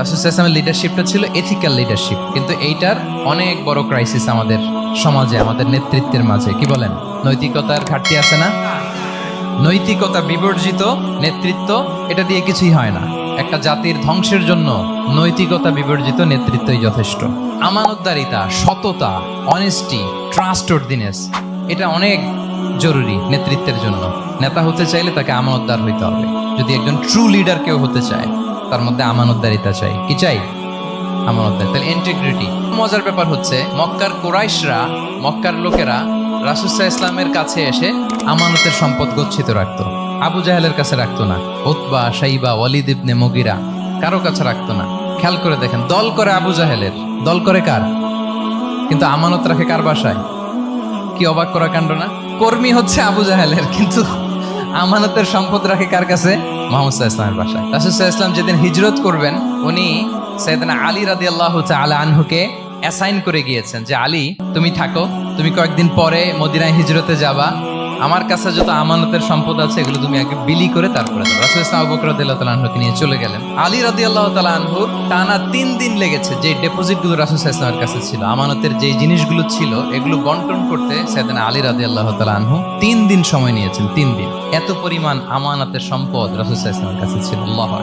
রাসূল সাল্লাল্লাহু আলাইহি ওয়াসাল্লামের লিডারশিপটা ছিল এথিক্যাল লিডারশিপ, কিন্তু এইটার অনেক বড় ক্রাইসিস আমাদের সমাজে, আমাদের নেতৃত্বের মাঝে। কি বলেন, নৈতিকতার ঘাটতি আছে না? নৈতিকতা বিবর্জিত নেতৃত্ব, এটা দিয়ে কিছুই হয় না। একটা জাতির ধ্বংসের জন্য নৈতিকতা বিবর্জিত নেতৃত্বই যথেষ্ট। আমানতদারিতা, সততা, অনেস্টি, ট্রাস্টওয়ার্দিনেস, এটা অনেক জরুরি নেতৃত্বের জন্য। নেতা হতে চাইলে তাকে আমানতদার হইতে হবে। যদি একজন ট্রু লিডার কেউ হতে চায়, তার মধ্যে আমানতদারিতা চাই। কি চাই? আমানতদারিতা, তাহলে ইন্টিগ্রিটি। মজার ব্যাপার হচ্ছে, মক্কার কুরাইশরা, মক্কার লোকেরা রাসূল সাল্লাল্লাহু আলাইহি ওয়াসাল্লামের কাছে এসে আমানতের সম্পদ গচ্ছিত রাখতো। আবু জাহেলের কাছে রাখতো না, উতবা, শাইবা, ওয়ালিদ ইবনে মুগিরা, কারো কাছে রাখতো না। খেয়াল করে দেখেন, দল করে আবু জাহেলের, দল করে কার? কিন্তু আমানত রাখে কার বাসায়? কি অবাক করা কাণ্ড না? কর্মী হচ্ছে আবু জাহেলের, কিন্তু আমানতের সম্পদ রাখে কার কাছে? মুহাম্মদ সাল্লাল্লাহু আলাইহি ওয়াসাল্লামের বাসায়। রাসূল সাল্লাল্লাহু আলাইহি ওয়াসাল্লাম যেদিন হিজরত করবেন, উনি সাইয়েদনা আলী রাদিয়াল্লাহু তাআলা আনহুকে অ্যাসাইন করে গিয়েছেন যে, আলী তুমি থাকো, তুমি কয়েকদিন পরে মদিনায় হিজরতে যাবা, আমার কাছে যত আমানতের সম্পদ আছে এগুলো তুমি আগে বিলি করে তারপরে যাও। রাসূল সাল্লাল্লাহু আলাইহি ওয়াসাল্লাম আবু বকর রাদিয়াল্লাহু তাআলা আনহুকে নিয়ে চলে গেলেন। আলী রাদিয়াল্লাহু তাআলা আনহুর টানা 3 দিন লেগেছে যে ডেপোজিটগুলো রাসূল সাল্লাল্লাহু আলাইহি ওয়াসাল্লামের কাছে ছিল, আমানতের যে জিনিসগুলো ছিল, এগুলো বন্টন করতে সাইয়েদনা আলী রাদিয়াল্লাহু তাআলা আনহু 3 দিন সময় নিয়েছেন। 3 দিন। এত পরিমাণ আমানতের সম্পদ রাসূল সাল্লাল্লাহু আলাইহি ওয়াসাল্লামের কাছে ছিল। আল্লাহু আকবার।